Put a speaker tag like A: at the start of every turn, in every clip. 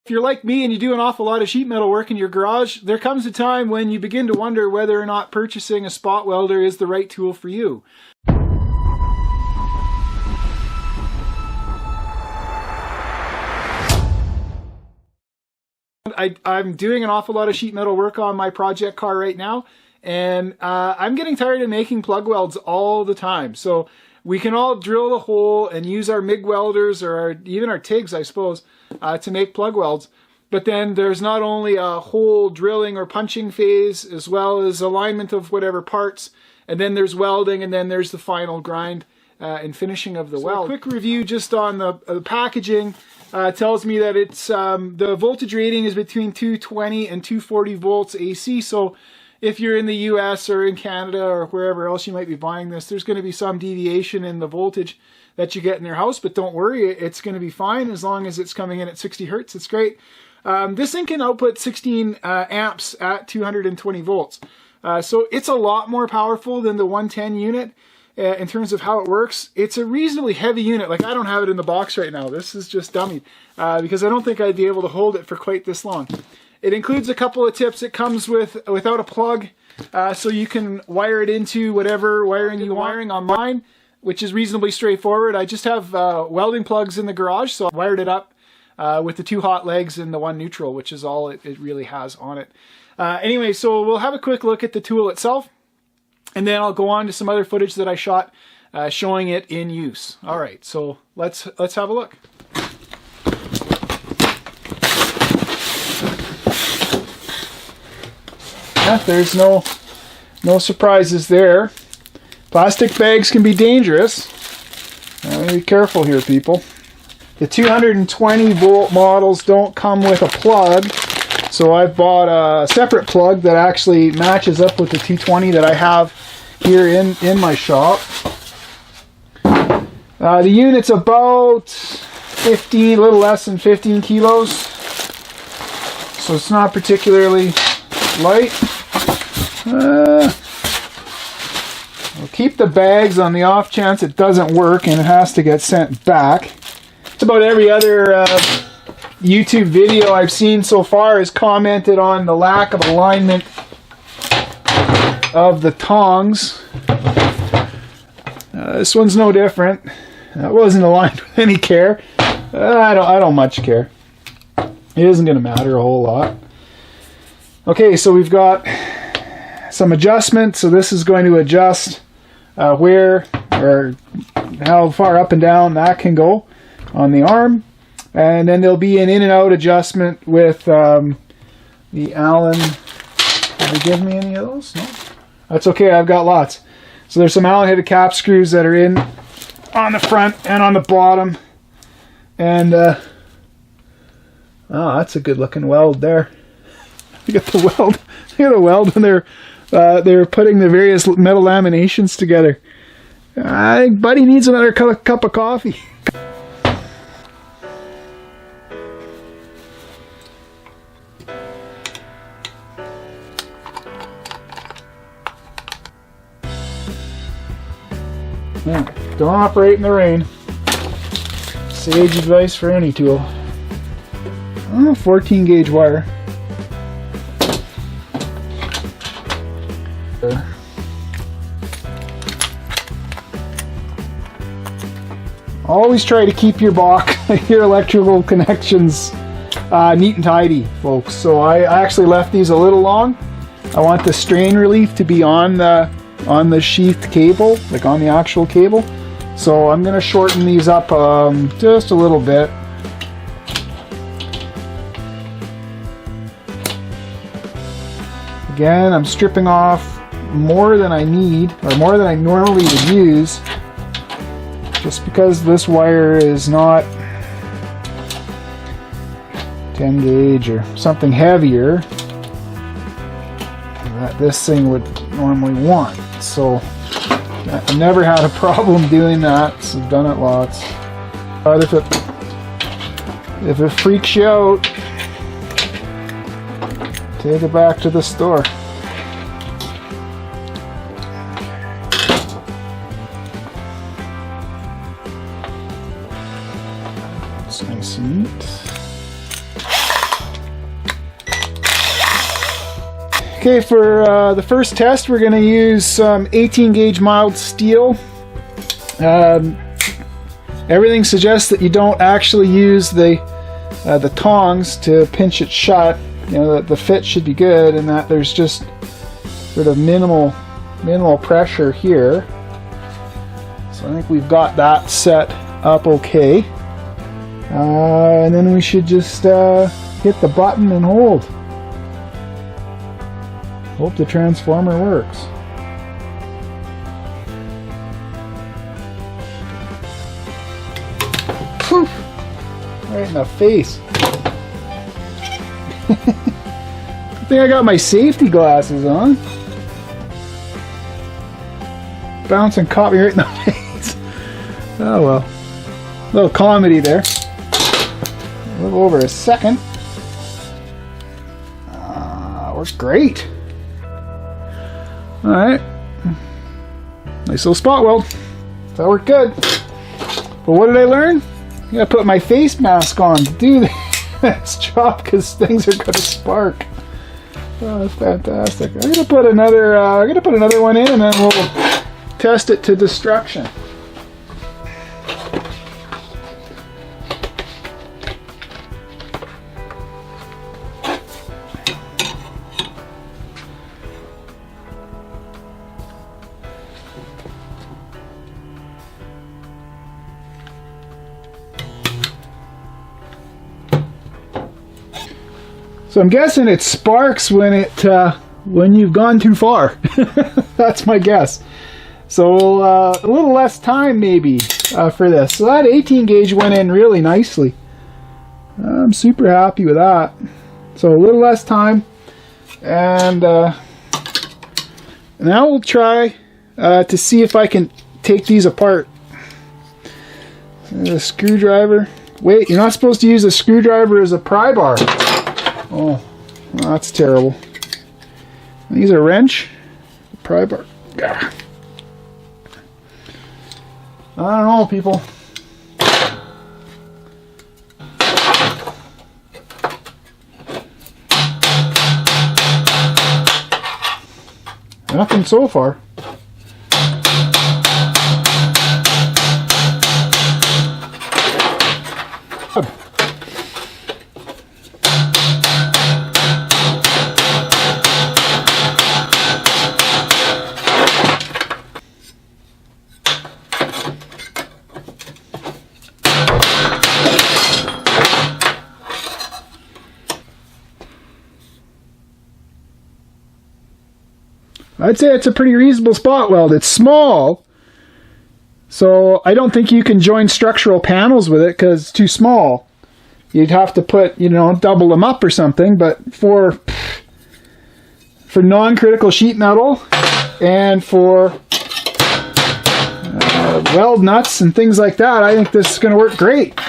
A: If you're like me and you do an awful lot of sheet metal work in your garage, there comes a time when you begin to wonder whether or not purchasing a spot welder is the right tool for you. I'm doing an awful lot of sheet metal work on my project car right now, and I'm getting tired of making plug welds all the time. So we can all drill the hole and use our MIG welders or even our TIGs, I suppose, to make plug welds. But then there's not only a hole drilling or punching phase, as well as alignment of whatever parts, and then there's welding, and then there's the final grind and finishing of the weld. A quick review just on the packaging tells me that it's the voltage rating is between 220 and 240 volts AC. So if you're in the US or in Canada or wherever else you might be buying this, there's going to be some deviation in the voltage that you get in your house, but don't worry, it's going to be fine as long as it's coming in at 60 hertz. It's great. This thing can output 16 amps at 220 volts. So it's a lot more powerful than the 110 unit in terms of how it works. It's a reasonably heavy unit. Like, I don't have it in the box right now. This is just dummy because I don't think I'd be able to hold it for quite this long. It includes a couple of tips. It comes without a plug, so you can wire it into whatever wiring you want. Wiring on mine, which is reasonably straightforward. I just have welding plugs in the garage, so I wired it up with the 2 hot legs and the 1 neutral, which is all it really has on it. Anyway, so we'll have a quick look at the tool itself, and then I'll go on to some other footage that I shot showing it in use. All right, so let's have a look. Yeah, there's no surprises there. Plastic bags can be dangerous. Be careful here, people. The 220 volt models don't come with a plug, so I've bought a separate plug that actually matches up with the 220 that I have here in my shop. The unit's about 15, a little less than 15 kilos, so it's not particularly light. We'll keep the bags on the off chance it doesn't work and it has to get sent back. Just about every other YouTube video I've seen so far has commented on the lack of alignment of the tongs. This one's no different. That wasn't aligned with any care. I don't much care. It isn't going to matter a whole lot. Okay, so we've got some adjustment. So this is going to adjust where or how far up and down that can go on the arm, and then there'll be an in and out adjustment with the Allen. Have they given me any of those? No, that's okay. I've got lots. So there's some Allen headed cap screws that are in on the front and on the bottom, and oh, that's a good looking weld there. Look at the weld. Look at the weld when they're putting the various metal laminations together. I think Buddy needs another cup of coffee. Yeah, don't operate in the rain. Sage advice for any tool. Oh, 14 gauge wire. Always try to keep your your electrical connections neat and tidy, folks. So I actually left these a little long. I want the strain relief to be on the sheathed cable, like on the actual cable. So I'm going to shorten these up just a little bit. Again, I'm stripping off more than I need, or more than I normally would use, just because this wire is not 10 gauge or something heavier that this thing would normally want. So I've never had a problem doing that, so I've done it lots. But if it freaks you out, take it back to the store. It's nice and neat. Okay, for the first test, we're going to use some 18 gauge mild steel. Everything suggests that you don't actually use the tongs to pinch it shut. You know, the fit should be good, and that there's just sort of minimal pressure here. So I think we've got that set up okay. And then we should just hit the button and hold. Hope the transformer works. Poof! Right in the face. I think I got my safety glasses on. Bounced and caught me right in the face. Oh well. A little comedy there. A little over a second. Worked great. Alright. Nice little spot weld. That worked good. But what did I learn? I gotta put my face mask on to do this job because things are gonna spark. Oh, that's fantastic. I'm gonna put another one in and then we'll test it to destruction. So I'm guessing it sparks when you've gone too far. That's my guess. So a little less time maybe for this. So that 18 gauge went in really nicely. I'm super happy with that. So a little less time, and now we'll try to see if I can take these apart. A screwdriver. Wait, you're not supposed to use a screwdriver as a pry bar. Oh, well, that's terrible. Use a wrench, pry bar. Gah. I don't know, people. Nothing so far. I'd say it's a pretty reasonable spot weld. It's small, so I don't think you can join structural panels with it because it's too small. You'd have to put, double them up or something, but for non-critical sheet metal and for weld nuts and things like that, I think this is going to work great.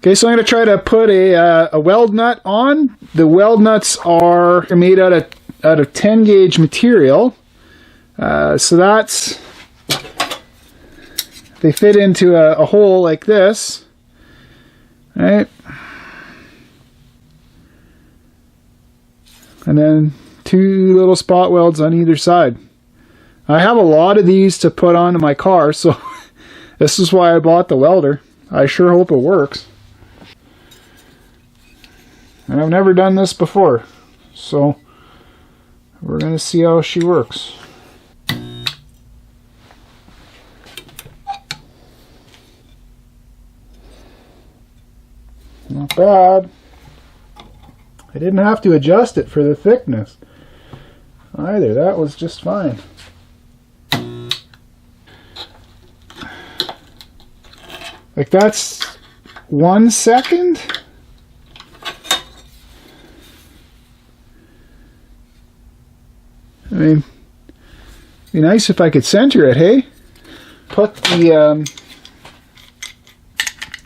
A: Okay, so I'm going to try to put a weld nut on. The weld nuts are made out of 10 gauge material. So they fit into a hole like this. Right? And then 2 little spot welds on either side. I have a lot of these to put onto my car, so this is why I bought the welder. I sure hope it works. And I've never done this before, so we're going to see how she works. Not bad. I didn't have to adjust it for the thickness either. That was just fine. Like, that's 1 second? I mean, it'd be nice if I could center it, hey? Put the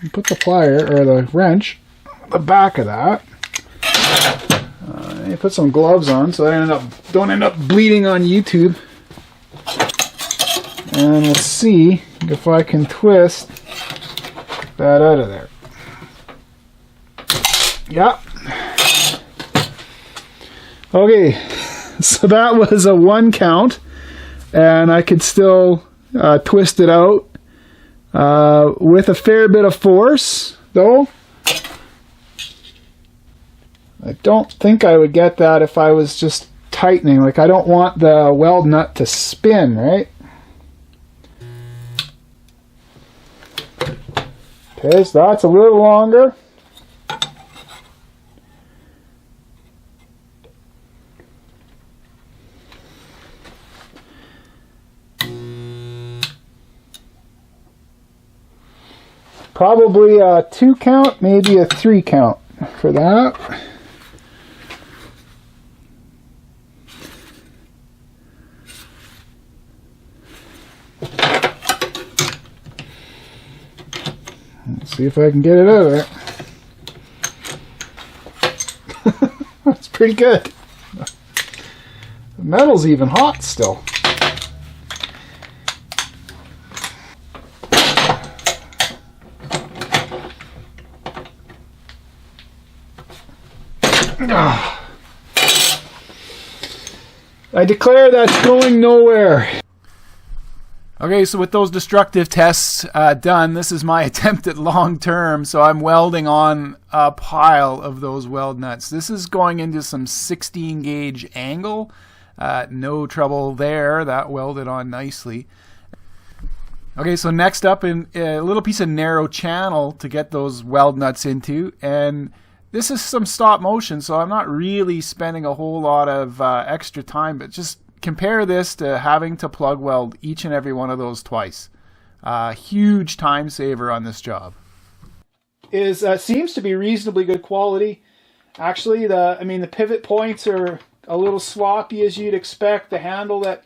A: plier, or the wrench, on the back of that. Put some gloves on so I don't end up bleeding on YouTube. And we'll see. if I can twist that out of there. Yeah. Okay, so that was a 1 count, and I could still twist it out with a fair bit of force, though. I don't think I would get that if I was just tightening. Like, I don't want the weld nut to spin, right? Okay, so that's a little longer. Probably a 2 count, maybe a 3 count for that. Let's see if I can get it out of there. That's pretty good. The metal's even hot still. I declare that's going nowhere. Okay, so with those destructive tests done, this is my attempt at long term. So I'm welding on a pile of those weld nuts. This is going into some 16 gauge angle. No trouble there. That welded on nicely. Okay, so next up, in a little piece of narrow channel to get those weld nuts into, and this is some stop motion, so I'm not really spending a whole lot of extra time, but just compare this to having to plug weld each and every one of those twice. Huge time saver on this job. Seems to be reasonably good quality. Actually, the pivot points are a little sloppy as you'd expect. The handle that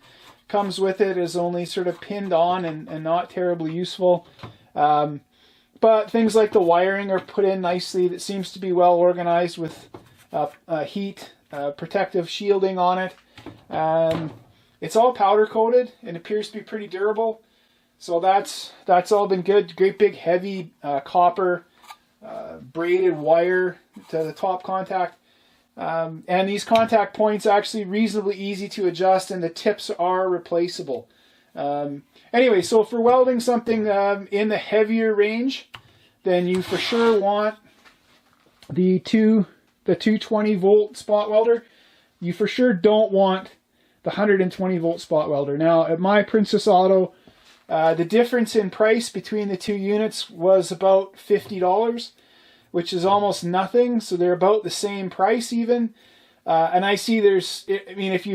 A: comes with it is only sort of pinned on and not terribly useful. But things like the wiring are put in nicely. That seems to be well organized with heat protective shielding on it. It's all powder coated and appears to be pretty durable. So that's all been good. Great big heavy copper braided wire to the top contact. And these contact points are actually reasonably easy to adjust, and the tips are replaceable. Anyway, so for welding something in the heavier range, then you for sure want the 220 volt spot welder. You for sure don't want the 120 volt spot welder. Now at my Princess Auto, the difference in price between the two units was about $50, which is almost nothing. So they're about the same price even. And I see if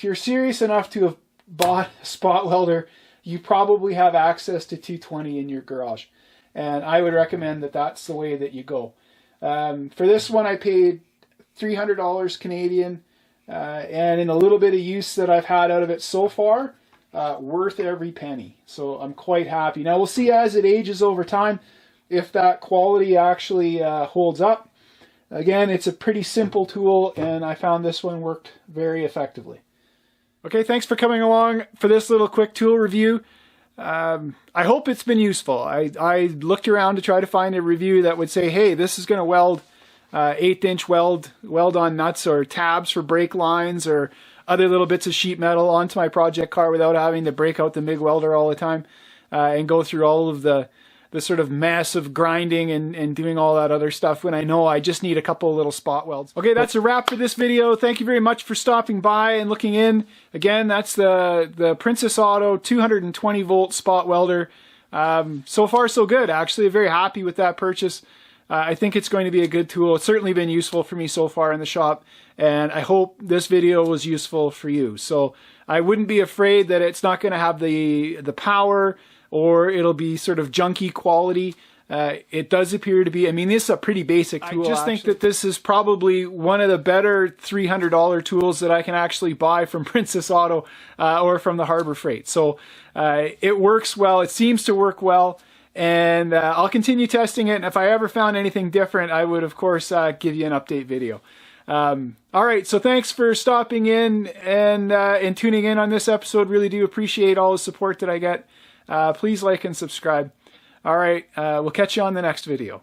A: you're serious enough to have bought a spot welder, you probably have access to 220 in your garage. And I would recommend that that's the way that you go. For this one, I paid $300 Canadian. And in a little bit of use that I've had out of it so far, worth every penny. So I'm quite happy. Now we'll see as it ages over time if that quality actually holds up. Again, it's a pretty simple tool, and I found this one worked very effectively. Okay, thanks for coming along for this little quick tool review. I hope it's been useful. I looked around to try to find a review that would say, hey, this is going to weld 1/8" weld on nuts or tabs for brake lines or other little bits of sheet metal onto my project car without having to break out the MIG welder all the time and go through all of the sort of mess of grinding and doing all that other stuff when I know I just need a couple of little spot welds. Okay, that's a wrap for this video. Thank you very much for stopping by and looking in. Again, that's the Princess Auto 220 volt spot welder. So far so good, actually. Very happy with that purchase. I think it's going to be a good tool. It's certainly been useful for me so far in the shop, and I hope this video was useful for you. So I wouldn't be afraid that it's not going to have the power, or it'll be sort of junky quality. It does appear to be, this is a pretty basic tool. I just think that this is probably one of the better $300 tools that I can actually buy from Princess Auto or from the Harbor Freight. So it works well. It seems to work well. And I'll continue testing it. And if I ever found anything different, I would, of course, give you an update video. All right, so thanks for stopping in and tuning in on this episode. Really do appreciate all the support that I get. please like and subscribe. All right, we'll catch you on the next video.